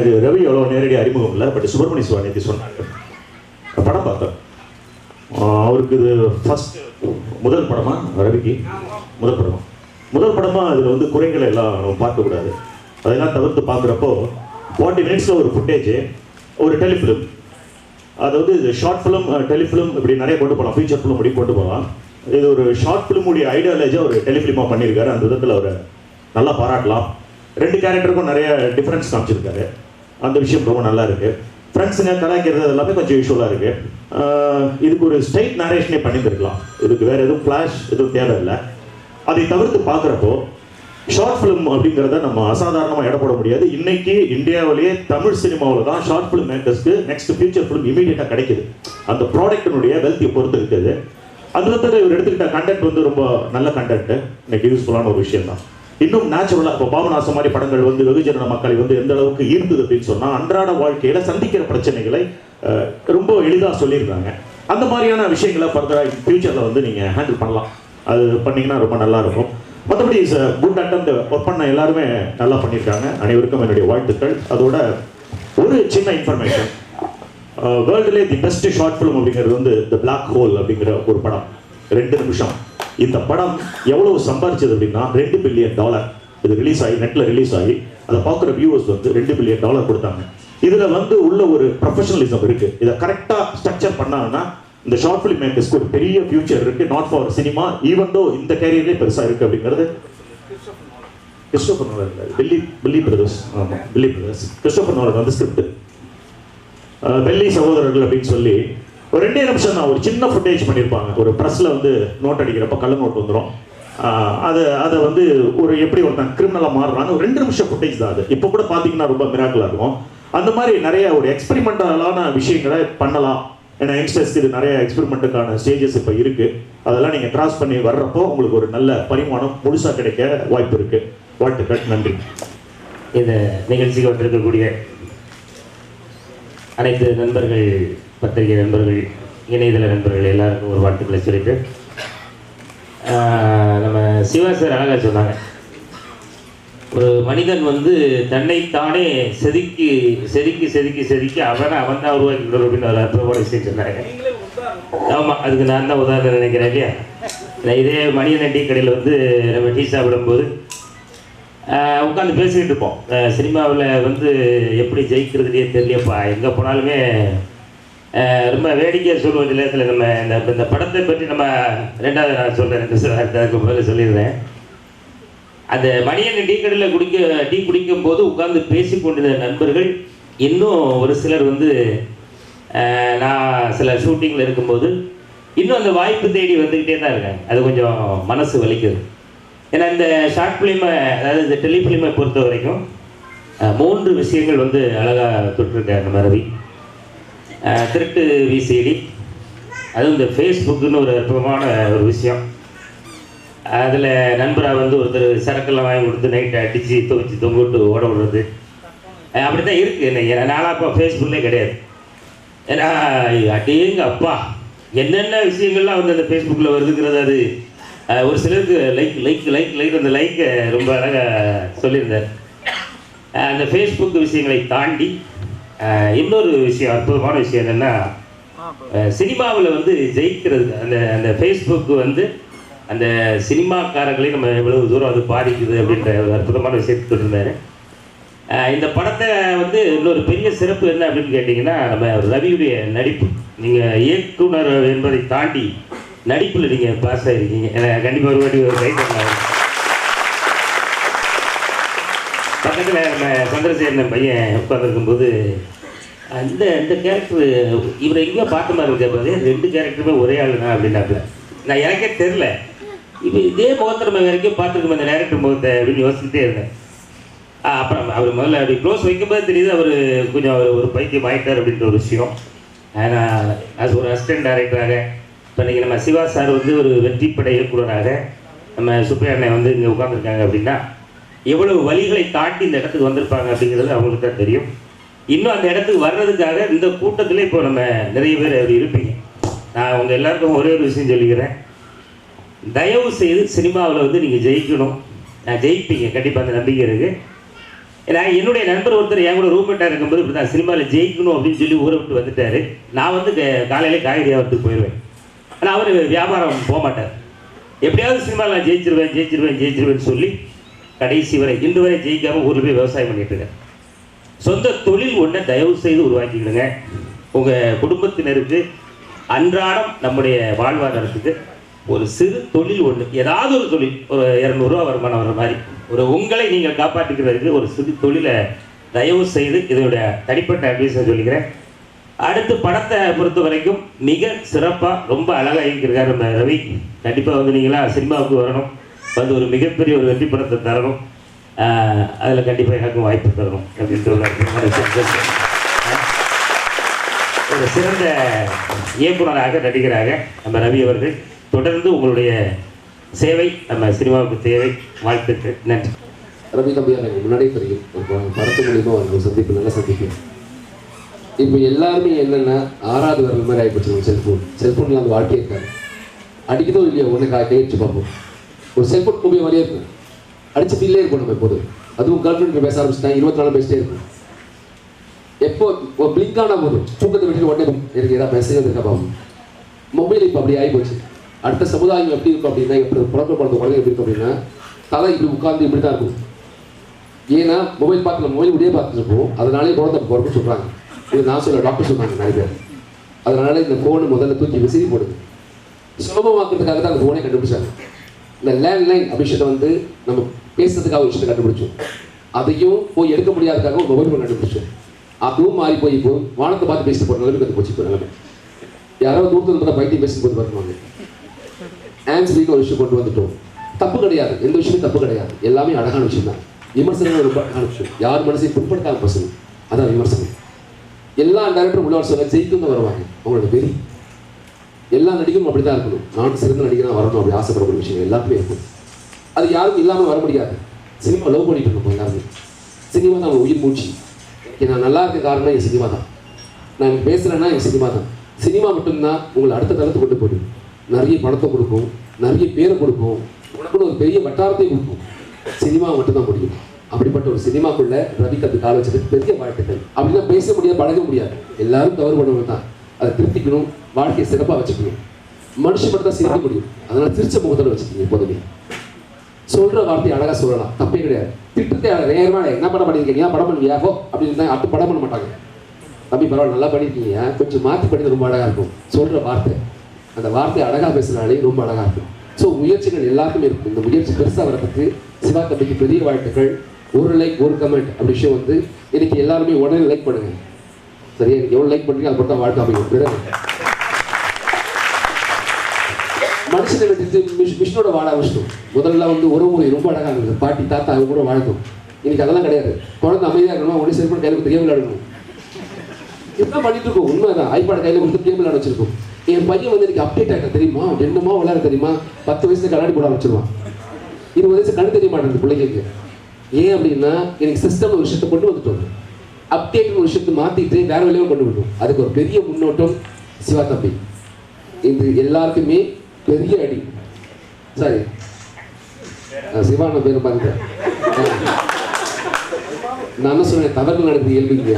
எனக்கு ரவி எவ்வளோ நேரடி அறிமுகம் இல்லை, பட் சுப்பிரமணிய சிவா நேற்று சொன்னாங்க. படம் பார்த்தேன். அவருக்கு இது ஃபர்ஸ்ட் முதல் படமா ரவிக்கு? முதல் படமாக அதில் வந்து குறைகளை எல்லாம் நம்ம பார்க்கக்கூடாது. அதெல்லாம் தவிர்த்து பார்க்குறப்போ 40 மினிட்ஸில் ஒரு ஃபுட்டேஜ், ஒரு டெலிஃபிலிம், அது வந்து ஷார்ட் ஃபிலிம், டெலிஃபிலிம் இப்படி நிறைய கொண்டு போகலாம், ஃபீச்சர் ஃபிலிம் இப்படி கொண்டு போகலாம். இது ஒரு ஷார்ட் ஃபிலிமுடைய ஐடியாலஜியாக ஒரு டெலிஃபிலிமாக பண்ணியிருக்காரு. அந்த விதத்தில் அவரை நல்லா பாராட்டலாம். 2 கேரக்டருக்கும் நிறைய டிஃப்ரென்ஸ் காமிச்சிருக்காரு. அந்த விஷயம் ரொம்ப நல்லா இருக்குது. ஃப்ரெண்ட்ஸுங்க கலாய்க்கிறது எல்லாமே கொஞ்சம் யூஸ்வலாக இருக்குது. இதுக்கு ஒரு ஸ்ட்ரைட் நரேஷனே பண்ணியிருக்கலாம். இதுக்கு வேறு எதுவும் ஃப்ளாஷ் எதுவும் தேவையில்லை. அதை தவிர்த்து பார்க்குறப்போ ஷார்ட் ஃபிலிம் அப்படிங்கிறத நம்ம அசாதாரணமாக இடப்பட முடியாது. இன்னைக்கு இந்தியாவிலேயே தமிழ் சினிமாவில் தான் ஷார்ட் ஃபிலிம் மேக்கர்ஸ்க்கு நெக்ஸ்ட் ஃபியூச்சர் ஃபிலிம் இமீடியட்டாக கிடைக்குது. அந்த ப்ராடக்டினுடைய வெல்த்தியை பொறுத்து இருக்குது. அதில் இவர் எடுத்துக்கிட்ட கண்டென்ட் வந்து ரொம்ப நல்ல கண்டென்ட், இன்னைக்கு யூஸ்ஃபுல்லான ஒரு விஷயம் தான். இன்னும் நேச்சுரலாக இப்போ பாபநாசம் மாதிரி படங்கள் வந்து வெகுஜன மக்களை வந்து எந்த அளவுக்கு ஈர்க்குது அப்படின்னு சொன்னால், அன்றாட வாழ்க்கையில் சந்திக்கிற பிரச்சனைகளை ரொம்ப எளிதாக சொல்லியிருக்காங்க. அந்த மாதிரியான விஷயங்களை ஃபர்தராக ஃபியூச்சரில் வந்து நீங்கள் ஹேண்டில் பண்ணலாம். அது பண்ணிங்கன்னா ரொம்ப நல்லா இருக்கும். மற்றபடி இஸ் குட் அட்டெம்ப்ட். ஒர்க் பண்ண எல்லாருமே நல்லா பண்ணியிருக்காங்க. அனைவருக்கும் என்னுடைய வாழ்த்துக்கள். அதோட ஒரு சின்ன இன்ஃபர்மேஷன், வேர்ல்டுலே தி பெஸ்ட் ஷார்ட் ஃபிலிம் அப்படிங்கிறது வந்து தி பிளாக் ஹோல் அப்படிங்கிற ஒரு படம், 2 நிமிஷம். இந்த படம் எவ்வளவு சம்பாதிச்சது அப்படின்னா $2 பில்லியன். இது ரிலீஸ் ஆகி நெட்டில் ரிலீஸ் ஆகி அதை பார்க்குற வியூவர்ஸ் வந்து $2 பில்லியன் கொடுத்தாங்க. இதில் வந்து உள்ள ஒரு ப்ரொஃபஷனலிசம் இருக்குது. இதை கரெக்டாக ஸ்ட்ரக்சர் பண்ணாங்கன்னா இந்த ஷார்ட் ஃபிலிம் மேக்கர்ஸ்க்கு ஒரு பெரிய ஃபியூச்சர் இருக்குது. Not for cinema, even though இந்த கேரியர்லேயே பெருசாக இருக்குது அப்படிங்கிறது. கிறிஸ்டோபர் நோலன், பில்லி பிரதர்ஸ். ஆமாம், பில்லி பிரதர்ஸ். கிறிஸ்டோபர் நோலன் வந்து ஸ்கிரிப்ட், பெல்லி சகோதரர்கள் அப்படின்னு சொல்லி ஒரு 2 நிமிஷம் தான் ஒரு சின்ன ஃபுட்டேஜ் பண்ணியிருப்பாங்க. ஒரு ப்ரெஸ்ஸில் வந்து நோட் அடிக்கிறப்ப கள்ள நோட் வந்துடும். அதை வந்து ஒரு எப்படி ஒருத்தன் கிரிமினலாக மாறுறாங்க, ஒரு 2 நிமிஷம் ஃபுட்டேஜ் தான் அது. இப்போ கூட பார்த்தீங்கன்னா ரொம்ப மிராக்கலாக இருக்கும். அந்த மாதிரி நிறைய ஒரு எக்ஸ்பெரிமெண்டலான விஷயங்களை பண்ணலாம். ஏன்னா யங்ஸ்டர்ஸ்க்கு இது நிறைய எக்ஸ்பெரிமெண்ட்டுக்கான ஸ்டேஜஸ் இப்போ இருக்குது. அதெல்லாம் நீங்கள் கிராஸ் பண்ணி வர்றப்போ உங்களுக்கு ஒரு நல்ல பரிமாணம் முழுசாக கிடைக்க வாய்ப்பு இருக்குது. வாழ்த்துக்கள், நன்றி. இந்த நிகழ்ச்சிக்கு வந்திருக்கக்கூடிய அனைத்து நண்பர்கள், பத்திரிகை நண்பர்கள், இணையதள நண்பர்கள் எல்லாருக்கும் ஒரு வாழ்த்துக்களை சொல்லிட்டு, நம்ம சிவா சார் அழகாக சொன்னாங்க, ஒரு மனிதன் வந்து தன்னைத்தானே செதுக்கி செதுக்கி செதுக்கி செதுக்கி அவன் தான் உருவாக்கிக்கிட்டு அப்படின்னு ஒரு அற்புதமான விஷயம் சொன்னாங்க. ஆமாம், அதுக்கு நான் தான் உதாரணம் நினைக்கிறேன் இல்லையா. இதே மணியன் டீ கடையில் வந்து நம்ம டீ சாப்பிடும்போது உட்காந்து பேசிக்கிட்டு இருப்போம். சினிமாவில் வந்து எப்படி ஜெயிக்கிறதுலேயே தெரியப்பா, எங்கே போனாலுமே ரொம்ப வேடிக்கையாக சொல்லுவோம். சில நேரத்தில் நம்ம இந்த படத்தை பற்றி நம்ம ரெண்டாவது நான் சொல்கிறேன், 2 அதுக்கு முதல்ல சொல்லிடுறேன். அந்த மணியன் டீ கடையில் டீ குடிக்கும் போது உட்கார்ந்து பேசி கொண்டிருந்த நண்பர்கள் இன்னும் ஒரு சிலர் வந்து நான் சில ஷூட்டிங்கில் இருக்கும்போது இன்னும் அந்த வாய்ப்பு தேடி வந்துக்கிட்டே தான் இருக்காங்க. அது கொஞ்சம் மனசு வலிக்குது. ஏன்னா இந்த ஷார்ட் ஃபிலிமை, அதாவது இந்த டெலிஃபிலிமை பொறுத்த வரைக்கும் 3 விஷயங்கள் வந்து அழகாக தொட்டிருக்காரு நம்ம ரவி. திருட்டு விசிடி, அதுவும் இந்த ஃபேஸ்புக்குன்னு ஒரு அற்புதமான ஒரு விஷயம். அதில் நண்பராக வந்து ஒருத்தர் சரக்கெல்லாம் வாங்கி கொடுத்து நைட்டை அடித்து துவச்சி தொங்கிட்டு ஓட விடுறது, அப்படி தான் இருக்குது. இன்னைக்கு நாளாக இப்போ ஃபேஸ்புக்லேயே கிடையாது. ஏன்னா அடேங்க அப்பா என்னென்ன விஷயங்கள்லாம் வந்து அந்த ஃபேஸ்புக்கில் வருதுங்கிறது, அது ஒரு சிலருக்கு அந்த லைக்கை ரொம்ப அழகாக சொல்லியிருந்தார். அந்த ஃபேஸ்புக் விஷயங்களை தாண்டி இன்னொரு விஷயம், அற்புதமான விஷயம் என்னென்னா, சினிமாவில் வந்து ஜெயிக்கிறது அந்த ஃபேஸ்புக்கு வந்து அந்த சினிமாக்காரர்களையும் நம்ம எவ்வளவு தூரம் அது பாதிக்குது அப்படின்ற ஒரு அற்புதமான விஷயத்தை சொல்லியிருந்தாரு. இந்த படத்தை வந்து இன்னொரு பெரிய சிறப்பு என்ன அப்படின்னு கேட்டிங்கன்னா, நம்ம ரவியுடைய நடிப்பு. நீங்கள் இயக்குனர் என்பதை தாண்டி நடிப்பில் நீங்கள் பாஸ் ஆகிருக்கீங்க. எனக்கு கண்டிப்பாக ஒரு வாட்டி ஒரு கை பண்ணலாம். பக்கத்தில் நம்ம சந்திரசேகரன் பையன் உட்காந்துருக்கும்போது இந்த கேரக்டர் இவரை எங்கேயோ பார்த்த மாதிரி இருக்காது, 2 கேரக்டருமே ஒரே ஆள் தான் அப்படின்னாப்புல. நான் எனக்கே தெரில, இப்போ இதே முகத்தை நம்ம வரைக்கும் பார்த்துருக்கோம் இந்த டேரக்டர் முகத்தை அப்படின்னு யோசிச்சுட்டே இருந்தேன். அப்புறம் அவர் முதல்ல அப்படி க்ளோஸ் வைக்கும்போது தெரியுது அவர் கொஞ்சம் ஒரு பைத்தியம் ஆகிட்டார் அப்படின்ற ஒரு விஷயம். ஆனால் அது ஒரு அசிஸ்டன்ட் டைரக்டராக இப்போ இன்றைக்கி நம்ம சிவா சார் வந்து ஒரு வெற்றிப்படை இயக்குனராக நம்ம சுப்பையா அண்ணன் வந்து இங்கே உட்காந்துருக்காங்க அப்படின்னா எவ்வளவு வழிகளை தாண்டி இந்த இடத்துக்கு வந்திருப்பாங்க அப்படிங்கிறது அவங்களுக்கு தான் தெரியும். இன்னும் அந்த இடத்துக்கு வர்றதுக்காக இந்த கூட்டத்தில் இப்போ நம்ம நிறைய பேர் அப்படி இருப்பீங்க. நான் அவங்க எல்லாருக்கும் ஒரே ஒரு விஷயம் சொல்லிக்கிறேன், தயவு செய்து சினிமாவில் வந்து நீங்கள் ஜெயிக்கணும், ஜெயிப்பீங்க கண்டிப்பாக, அந்த நம்பிக்கை இருக்குது. ஏன்னா என்னுடைய நண்பர் ஒருத்தர் என் கூட ரூம்மேட்டாக இருக்கும்போது இப்படி தான் சினிமாவில் ஜெயிக்கணும் அப்படின்னு சொல்லி ஊரை விட்டு வந்துட்டார். நான் வந்து காலையிலே காய்கறி வியாபாரத்துக்கு போயிடுவேன். ஆனால் அவர் வியாபாரம் போக மாட்டார். எப்படியாவது சினிமாவில் நான் ஜெயிச்சிருவேன்னு சொல்லி கடைசி வரை இன்று வரை ஜெயிக்காமல் ஊரில் போய் விவசாயம் பண்ணிட்டு இருக்கேன். சொந்த தொழில் ஒன்றை தயவு செய்து உருவாக்கிக்கிடுங்க. உங்கள் குடும்பத்தினருக்கு அன்றாடம் நம்முடைய வாழ்வாதாரத்துக்கு ஒரு சிறு தொழில் ஒன்று, ஏதாவது ஒரு தொழில், ஒரு 200 ரூபா வருமானம் வர மாதிரி ஒரு உங்களை நீங்கள் காப்பாற்றிக்கிறதுக்கு ஒரு சிறு தொழிலை தயவு செய்து இதனுடைய தனிப்பட்ட அட்வைஸை சொல்லிக்கிறேன். அடுத்து படத்தை பொறுத்த வரைக்கும் மிக சிறப்பாக ரொம்ப அழகாக இருக்கிறார் நம்ம ரவி. கண்டிப்பாக வந்து நீங்களாம் சினிமாவுக்கு வரணும், வந்து ஒரு மிகப்பெரிய ஒரு வெற்றி படத்தை தரணும். அதில் கண்டிப்பாக எனக்கும் வாய்ப்பு தரணும் அப்படின்ற ஒரு சிறந்த இயக்குனராக நடிகராக நம்ம ரவி அவர்கள் தொடர்ந்து உங்களுடைய சேவை நம்ம சினிமாவுக்கு தேவை. வாழ்த்துக்கள். நன்றி. ரவி தம்பி எனக்கு முன்னாடியே தெரியும், படத்து மூலியமாக ஒரு சந்திப்பு, நல்ல சந்திப்பு. இப்போ எல்லாருமே என்னென்னா 6வது வரல் மாதிரி ஆகிப்போச்சு. செல்ஃபோனில் அந்த வாழ்க்கையே இருக்காது. அடிக்கதோ இல்லையோ ஒன்று கையடிச்சு பார்ப்போம். ஒரு செல்ஃபோன் மூவிய மாதிரியே இருக்கும், அடிச்சு ஃபீல்லே இருக்கும் நம்ம எப்போது. அதுவும் கேர்ள் ஃப்ரெண்ட் பேச ஆரம்பிச்சுட்டா 24 நாள் பேசிட்டே இருக்கும். எப்போ ஒரு பிளிங்கான போதும் தூக்கத்தை விட்டுட்டு உடனே எனக்கு ஏதாவது மெசேஜ் வந்துருக்கா பாவம். மொபைல் இப்போ அப்படி ஆகிப்போச்சு. அடுத்த சமுதாயம் எப்படி இருக்கும் அப்படின்னா, எப்படி பிறந்த குழந்தை எப்படி இருக்கும் அப்படின்னா, தலை இப்படி உட்காந்து இப்படி தான் இருக்கும். ஏன்னா மொபைல் பார்த்து நம்ம மொபைல் இப்படியே பார்த்துட்டு இருப்போம். அதனாலே குழந்தை பிறகு சொல்கிறாங்க. இது நான் சொல்ல டாக்டர் சொன்னாங்க நிறைய பேர். அதனால இந்த ஃபோனு முதல்ல தூக்கி விசிறி போடுது. சுலபமாக்குறதுக்காக தான் அந்த ஃபோனே கண்டுபிடிச்சாங்க. இந்த லேண்ட்லைன் விஷயத்தை வந்து நம்ம பேசுறதுக்காக ஒரு விஷயத்தை கண்டுபிடிச்சோம். அதையும் போய் எடுக்க முடியாததுக்காக ஒரு மொபைல் ஃபோன் கண்டுபிடிச்சோம். அதுவும் மாறி போய் இப்போ வானத்தை பார்த்து பேசிட்டு போகிற நிலைமைக்கு வந்து போச்சு. இப்போ நிலைமை யாராவது தூரத்தில் பார்த்தா பைத்தியம் பேசும்போது வருவாங்க. ஆன்சரிக்கு ஒரு விஷயம் கொண்டு வந்துட்டோம். தப்பு கிடையாது, எந்த விஷயமும் தப்பு கிடையாது, எல்லாமே அழகான விஷயம் தான். விமர்சனம் ஒரு அழகான விஷயம். யார் மனசையும் புண்படுத்தாத பசங்க, அதான் விமர்சனம். எல்லா டேரக்டரும் உள்ள சொல்ல ஜெயிக்கும் தான் வருவாங்க. அவங்களோட வெறி எல்லா நடிகரும் அப்படி தான் இருக்கணும். நான் சிறந்த நடிகராக வரணும் அப்படி ஆசைப்படக்கூடிய விஷயம் எல்லாருமே இருக்கும். அது யாரும் இல்லாமல் வர முடியாது. சினிமா லவ் பண்ணிட்டு இருக்கோம் எல்லாருமே. சினிமா தான் அவங்க உயிர் மூச்சு. நான் நல்லா இருக்க காரணம் என் சினிமா தான். நான் பேசுகிறேன்னா என் சினிமா தான். சினிமா மட்டும்தான் உங்களை அடுத்த தளத்துக்கு கொண்டு போயிடும். நிறைய பணத்தை கொடுக்கும், நிறைய பேரை கொடுக்கும், உனக்குன்னு ஒரு பெரிய வட்டாரத்தையும் கொடுக்கும். சினிமா மட்டும்தான் முடியும். அப்படிப்பட்ட ஒரு சினிமாக்குள்ள ரவிக்கு அது கால வச்சதுக்கு பெரிய வாழ்க்கைகள். அப்படின்னா பேச முடியாது, பழக முடியாது. எல்லாரும் தவறு பண்ணுவது தான். அதை திருத்திக்கணும், வாழ்க்கையை சிறப்பாக வச்சுக்கணும். மனுஷன் மட்டும் தான் சிரிக்க முடியும். அதனால சிரிச்ச முகத்தில் வச்சுக்கணும். எப்போதுமே சொல்கிற வார்த்தையை அழகாக சொல்லலாம், தப்பே கிடையாது. திட்டத்தை நேரமாக என்ன படம் பண்ணியிருக்கீங்க, படம் பண்ணுவியாகோ அப்படின்னு தான் அடுத்து படம் பண்ண மாட்டாங்க. தம்பி பரவாயில்ல நல்லா பண்ணியிருக்கீங்க, கொஞ்சம் மாற்றி பண்ணி ரொம்ப அழகாக இருக்கும். சொல்கிற வார்த்தை, அந்த வார்த்தையை அழகாக பேசுனாலே ரொம்ப அழகாக இருக்கும். ஸோ முயற்சிகள் எல்லாருக்குமே இருக்கும். இந்த முயற்சி பெருசாக வரதுக்கு சிவா தம்பிக்கு பெரிய வாழ்த்துக்கள். ஒரு லைக் ஒரு கமெண்ட் அப்படி விஷயம் வந்து இன்னைக்கு எல்லாருமே உடனே லைக் பண்ணுங்க. சரியா, எனக்கு எவ்வளோ லைக் பண்ணுறீங்க அதை பொறுத்த வாழ்க்கை அமைக்கும். பிறகு மனுஷனை விட்டுட்டு விஷ்ணுவோட வாழ ஆரம்பிச்சிட்டோம். முதல்ல வந்து ஒரு முறை ரொம்ப அழகாக இருந்தது. பாட்டி தாத்தா அவங்க கூட வாழ்க்கும். இன்னைக்கு அதெல்லாம் கிடையாது. குழந்தை அமைதியாக இருக்கணும், உடனே செல்ஃபோன் கையில் கொடுத்து கேம் விளையாடணும். இதுதான் பண்ணிட்டு இருக்கோம். உண்மைதான். ஐபாட் கையில் கொடுத்து கேம் விளையாட வச்சிருக்கோம். என் பையன் வந்து எனக்கு அப்டேட் ஆகிட்ட தெரியுமா, என்னமா விளையாட தெரியுமா, 10 வயசுல கண்ணாடி போட ஆரம்பிச்சிருவான். 20 வயசு கண்ணு தெரிய மாட்டேங்குது பிள்ளைங்களுக்கு. ஏன் அப்படின்னா எனக்கு சிஸ்டம் ஒரு விஷயத்தை கொண்டு வந்துட்டோம். அப்டேட் ஒரு விஷயத்தை மாற்றிட்டு வேற வழியாக கொண்டு விட்டோம். அதுக்கு ஒரு பெரிய முன்னோட்டம் சிவா தம்பி. இது எல்லாருக்குமே பெரிய அடி. சரி, சிவான பேர் பாருங்க. நான் என்ன சொன்னேன், தவறுகள் நடக்குது இயல்பு.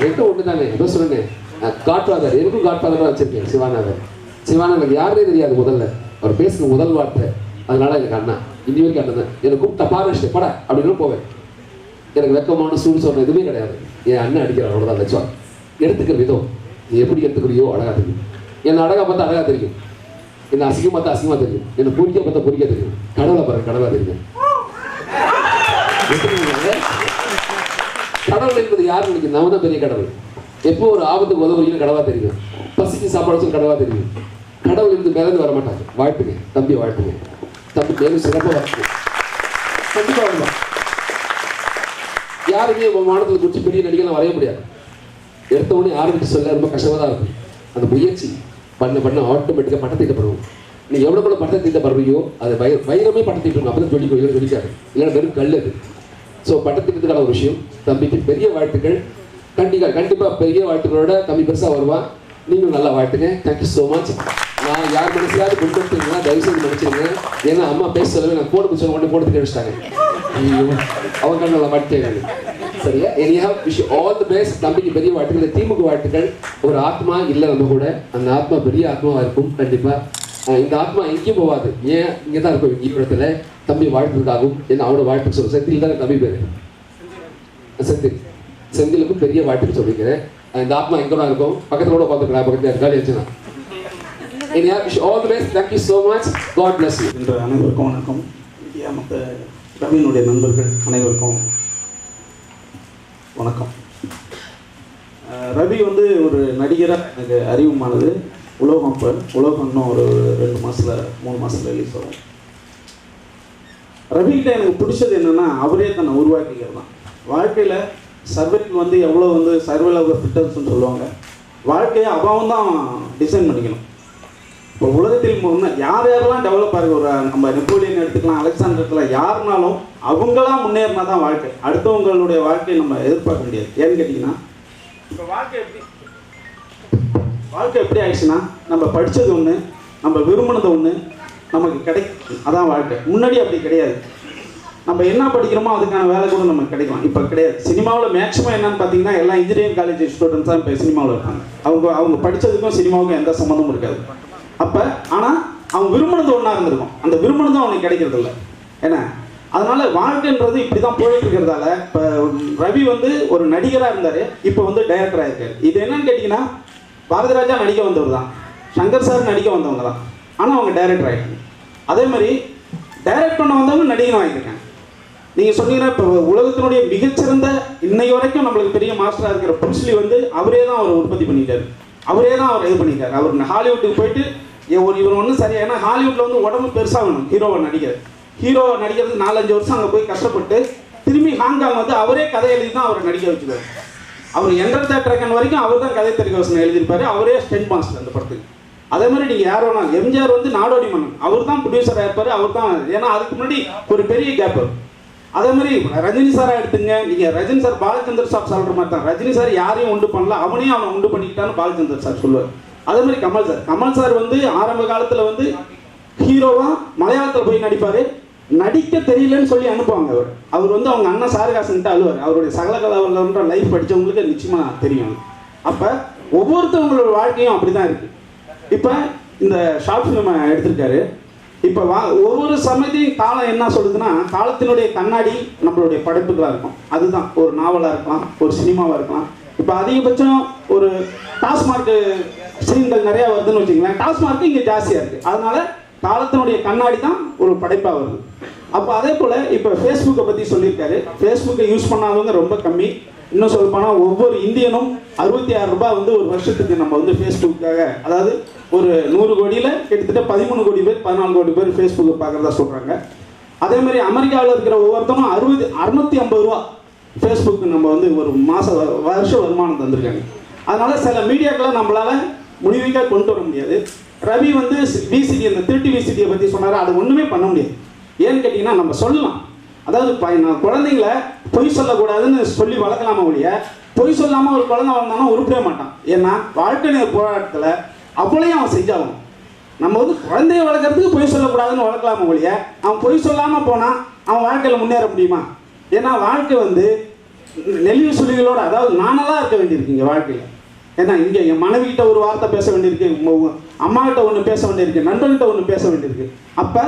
எனக்கும் ஒன்று தானே, ஏதோ சொன்னேன். காட்ஃபாதர், எனக்கும் காட்ஃபாதராக வச்சிருக்கேன் சிவானாவை. சிவானா எனக்கு யாருனே தெரியாது முதல்ல. அவர் பேசுன முதல் வார்த்தை, அதனால எனக்கு அண்ணா. இன்னி வரைக்கும் அண்ணன் தான். எனக்கு கூப்பிட்ட பாருஷ்ட பட அப்படின்னு போவேன். எனக்கு வெக்கமான சூடு சொன்ன எதுவுமே கிடையாது. என் அண்ணன் அடிக்கிறார், அவ்வளோதான். லட்சம் எடுத்துக்கிற விதம் நீ எப்படி எடுத்துக்கிறியோ அழகாக தெரியும். என்னை அழகாக பார்த்தா அழகாக தெரியும், என்னை அசிங்கம் பார்த்தா அசிங்கமாக தெரியும், என்னை பொறிக்க பார்த்தா பொறிக்க தெரியும். கடவுளை பாருங்க, கடவுளாக தெரியும். கடவுள் என்பது யார் நினைக்கும்? நாம தான் பெரிய கடவுள். எப்போ ஒரு ஆபத்துக்கு உதவுறீங்கன்னு கடவுளாக தெரியும். பசிக்கு சாப்பாடு சொல்லி கடவுளாக தெரியும். கடவுள் இருந்து மேலேருந்து வர மாட்டாங்க. வாழ்த்துங்க தம்பி, வாழ்த்துங்க தம்பி, மேலும் சிறப்பாக வாழ்த்துங்க. கண்டிப்பாக வரலாம். யாருமே மாநிலத்தில் குறித்து பெரிய நடிகை வரைய முடியாது. எடுத்த உடனே ஆரம்பித்து சொல்ல ரொம்ப கஷ்டமாக தான் இருக்கும். அந்த முயற்சி பண்ண ஆட்டோமேட்டிக்காக பட்டம் தீட்டப்படுவோம். நீ எவ்வளோ பட்டம் தீட்டப்படுறியோ அது வைரமே பட்டம் தீட்டணும். அப்போ தான் ஜொலிக்காது, இல்லைன்னா வெறும் கல் அது. ஸோ பட்டத்திட்டத்துக்கான ஒரு விஷயம். தம்பிக்கு பெரிய வாழ்த்துக்கள். கண்டிப்பாக பெரிய வாழ்த்துக்களோட தம்பி பெருசாக வருவான். நீங்களும் நல்லா வாழ்த்துங்க. Thank you so much. நான் யார் மனசிலாவது புண்படுத்துங்கன்னா தயவு செய்து மன்னிச்சிருங்க. ஏன்னா அம்மா பேச சொல்லவே நான் போட பிடிச்ச உடனே போட்டு கேட்டுட்டாங்க. அவங்க கண்ணில் மாட்டேன். சரியா? எனியா விஷ் ஆல் தி பெஸ்ட். தம்பிக்கு பெரிய வாழ்த்துக்கள், டீமுக்கு வாழ்த்துக்கள். ஒரு ஆத்மா இல்லை நம்ம கூட, அந்த ஆத்மா பெரிய ஆத்மாவாக இருக்கும் கண்டிப்பாக. இந்த ஆத்மா எங்கேயும் போகாது, ஏன் இங்கே தான் இருக்கும் இங்கே இடத்துல. தம்பி வாழ்த்துக்காகவும் என்ன அவனோட வாழ்த்து சொல்லுங்கள். செந்தில் தானே தம்பி பேர்? செந்திலுக்கும் பெரிய வாழ்த்துக்கு சொல்லிக்கிறேன். இந்த ஆத்மா எங்கே தான் இருக்கும், பக்கத்தில் கூட பார்த்துக்கலாம், பக்கத்தில் காலி வச்சுனா. Anyway wish all the best. Thank you so much. God bless you. என்ற அனைவருக்கும் வணக்கம். மற்ற ரவியினுடைய நண்பர்கள் அனைவருக்கும் வணக்கம். ரவி வந்து ஒரு நடிகராக எனக்கு அறிவுமானது உலோகம். உலோகம் இன்னும் ஒரு 2 மாதத்தில் 3 மாதத்தில் ரிலீஸ் ஆகும். ரவிகிட்ட எனக்கு பிடிச்சது என்னென்னா, அவரே தன்னை உருவாக்கிக்கிறது தான். வாழ்க்கையில் சர்வைக்கு வந்து எவ்வளோ வந்து சர்வைல் ஆஃப் ஃபிட்டர்ஸ்ன்னு சொல்லுவாங்க. வாழ்க்கையை அவன் தான் டிசைன் பண்ணிக்கணும். இப்போ உலகத்தில் யார் யாரெல்லாம் டெவலப் ஆகிற ஒரு நம்ம நெப்போலியன் எடுத்துக்கலாம், அலெக்சாண்டர் எடுத்துக்கலாம், யாருனாலும் அவங்களாம் முன்னேறினா தான் வாழ்க்கை. அடுத்தவங்களுடைய வாழ்க்கையை நம்ம எதிர்பார்க்க முடியாது. ஏன்னு கேட்டிங்கன்னா, இப்போ வாழ்க்கை எப்படி ஆயிடுச்சுன்னா, நம்ம படித்தது ஒன்று, நம்ம விரும்பினது ஒன்று, நமக்கு கிடைக்கும், அதான் வாழ்க்கை. முன்னாடி அப்படி கிடையாது. நம்ம என்ன படிக்கிறோமோ அதுக்கான வேலை கூட நமக்கு கிடைக்கலாம். இப்போ கிடையாது. சினிமாவில் மேக்ஸிமம் என்னன்னு பார்த்தீங்கன்னா, எல்லாம் இன்ஜினியரிங் காலேஜ் ஸ்டூடெண்ட்ஸ் தான் இப்போ சினிமாவில் இருக்காங்க. அவங்க படித்ததுக்கும் சினிமாவுக்கும் எந்த சம்மந்தமும் இருக்காது. அப்போ ஆனால் அவன் விரும்பினது ஒன்றா இருந்திருக்கும், அந்த விரும்பினதும் அவனுக்கு கிடைக்கிறது இல்லை. ஏன்னா அதனால வாழ்க்கைன்றது இப்படி தான் போயிட்டு இருக்கிறதால, இப்போ ரவி வந்து ஒரு நடிகராக இருந்தார், இப்போ வந்து டைரக்டராக இருக்கார். இது என்னன்னு கேட்டிங்கன்னா, பாரதி ராஜா நடிக்க வந்தவர் தான், சங்கர் சார் நடிக்க வந்தவங்க தான், ஆனால் அவங்க டைரக்டர் ஆகிட்டாங்க. அதே மாதிரி டைரக்ட் பண்ண வந்தவங்க நடிகன் வாங்கியிருக்காங்க. நீங்கள் சொன்னீங்கன்னா, இப்போ உலகத்தினுடைய மிகச்சிறந்த இன்னை வரைக்கும் நம்மளுக்கு பெரிய மாஸ்டராக இருக்கிற புருஸ்லி வந்து அவரே தான் அவர் உற்பத்தி பண்ணிட்டார், அவரே தான் அவர் இது பண்ணிட்டார். அவர் ஹாலிவுட்டுக்கு போயிட்டு இவர் ஒன்றும் சரியா, ஏன்னா ஹாலிவுட்டில் வந்து உடம்பு பெருசாக வேணும் ஹீரோவை நடிக்கிறது 4-5 வருஷம் அங்கே போய் கஷ்டப்பட்டு திரும்பி ஹாங்காங் வந்து அவரே கதை எழுதி தான் அவரை நடிக்க வச்சுருவார். அவர் என்டர் த ட்ராகன் வரைக்கும் அவர் தான் கதை திரைக்கவசனம் எழுதியிருப்பார், அவரே ஸ்டென்ட் மாஸ்டர் அந்த படத்துக்கு. அதே மாதிரி நீங்கள் யார் வேணாலும், எம்ஜிஆர் வந்து நாடோடி மன்னன் அவர் தான் ப்ரொடியூசராக இருப்பார், அவர் தான். ஏன்னா அதுக்கு முன்னாடி ஒரு பெரிய கேப். அதே மாதிரி ரஜினி சாராக எடுத்துங்க, நீங்கள் ரஜினி சார் பாலச்சந்தர் சார் சொல்கிற மாதிரி தான், ரஜினி சார் யாரையும் உண்டு பண்ணல, அவனையும் அவனை உண்டு பண்ணிக்கிட்டான்னு பாலச்சந்தர் சார் சொல்லுவார். அதே மாதிரி கமல் சார் வந்து ஆரம்ப காலத்தில் வந்து ஹீரோவாக மலையாளத்தில் போய் நடிப்பார், நடிக்க தெரியலன்னு சொல்லி அனுப்புவாங்க. அவர் வந்து அவங்க அண்ணன் சாருகாசன்ட்டு அழுவார். அவருடைய சகலகலாவன்ற லைஃப் படித்தவங்களுக்கு நிச்சயமாக தெரியும். அப்போ ஒவ்வொருத்தவங்களோட வாழ்க்கையும் அப்படி தான் இருக்குது. இப்போ இந்த ஷார்ட் ஃபிலிம் எடுத்திருக்காரு. இப்போ ஒவ்வொரு சமயத்தையும் காலம் என்ன சொல்லுதுன்னா, காலத்தினுடைய கண்ணாடி நம்மளுடைய படைப்புகளாக இருக்கும். அதுதான் ஒரு நாவலாக இருக்கலாம், ஒரு சினிமாவாக இருக்கலாம். இப்போ அதிகபட்சம் ஒரு டாஸ்மார்க் சீன்கள் நிறையா வருதுன்னு வச்சுங்களேன், டாஸ்மார்க் இங்கே ஜாஸ்தியாக இருக்குது. அதனால காலத்தினுடைய கண்ணாடி தான் ஒரு படைப்பாக வருது. அப்போ அதே போல் இப்போ ஃபேஸ்புக்கை பற்றி சொல்லியிருக்காரு. ஃபேஸ்புக்கை யூஸ் பண்ணாதவங்க ரொம்ப கம்மி. இன்னும் சொல்ல போனால் ஒவ்வொரு இந்தியனும் 66 ரூபாய் வந்து ஒரு வருஷத்துக்கு நம்ம வந்து ஃபேஸ்புக்காக, அதாவது ஒரு 100 கோடியில் கிட்டத்தட்ட 13 கோடி பேர் 14 கோடி பேர் ஃபேஸ்புக்கை பார்க்குறதா சொல்கிறாங்க. அதே மாதிரி அமெரிக்காவில் இருக்கிற ஒவ்வொருத்தரும் 650 ரூபா ஃபேஸ்புக்கு நம்ம வந்து ஒரு வருஷ வருமானம் தந்திருக்காங்க. அதனால் சில மீடியாக்களை நம்மளால் முடிவுக்காக கொண்டு வர முடியாது. ரவி வந்து விசிடி, அந்த திருட்டு விசிடியை பற்றி சொன்னார், அது ஒன்றுமே பண்ண முடியாது. ஏன்னு கேட்டிங்கன்னா, நம்ம சொல்லலாம், அதாவது நான் குழந்தைங்கள பொய் சொல்லக்கூடாதுன்னு சொல்லி வளர்க்கலாமா ஒழிய, பொய் சொல்லாமல் ஒரு குழந்தை வளர்ந்தானா உருப்படவே மாட்டான். ஏன்னா வாழ்க்கை போராட்டத்தில் அவ்வளோயும் அவன் செஞ்சாகணும். நம்ம வந்து குழந்தைய வளர்க்குறதுக்கு பொய் சொல்லக்கூடாதுன்னு வளர்க்கலாமா ஒழிய, அவன் பொய் சொல்லாமல் போனால் அவன் வாழ்க்கையில் முன்னேற முடியுமா? ஏன்னா வாழ்க்கை வந்து நெளிவு சுழிகளோடு, அதாவது நானெல்லாம் இருக்க வேண்டியிருக்கு இங்கே வாழ்க்கையில். ஏன்னா இங்கே என் மனைவிகிட்ட ஒரு வார்த்தை பேச வேண்டியிருக்கு, அம்மாகிட்ட ஒன்று பேச வேண்டியிருக்கு, நண்பர்கிட்ட ஒன்று பேச வேண்டியிருக்கு. அப்போ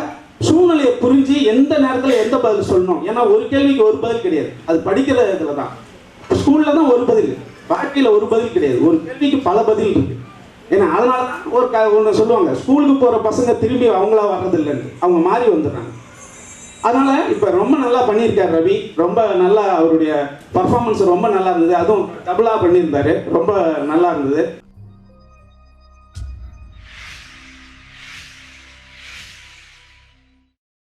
சூழ்நிலையை புரிஞ்சு எந்த நேரத்தில் எந்த பதில் சொல்லணும். ஏன்னா ஒரு கேள்விக்கு ஒரு பதில் கிடையாது, அது படிக்கிற இடத்துல தான். ஸ்கூலில் தான் ஒரு பதில், வாழ்க்கையில் ஒரு பதில் கிடையாது, ஒரு கேள்விக்கு பல பதில் இருக்குது. ஏன்னா அதனால தான் ஒன்று சொல்லுவாங்க, ஸ்கூலுக்கு போகிற பசங்க திரும்பி அவங்களா வர்றதில்லைன்னு, அவங்க மாறி வந்துடுறாங்க. அதனால் இப்போ ரொம்ப நல்லா பண்ணியிருக்கார் ரவி. ரொம்ப நல்லா அவருடைய பர்ஃபார்மன்ஸ் ரொம்ப நல்லா இருந்தது. அதுவும் டபுளாக பண்ணியிருந்தார், ரொம்ப நல்லா இருந்தது.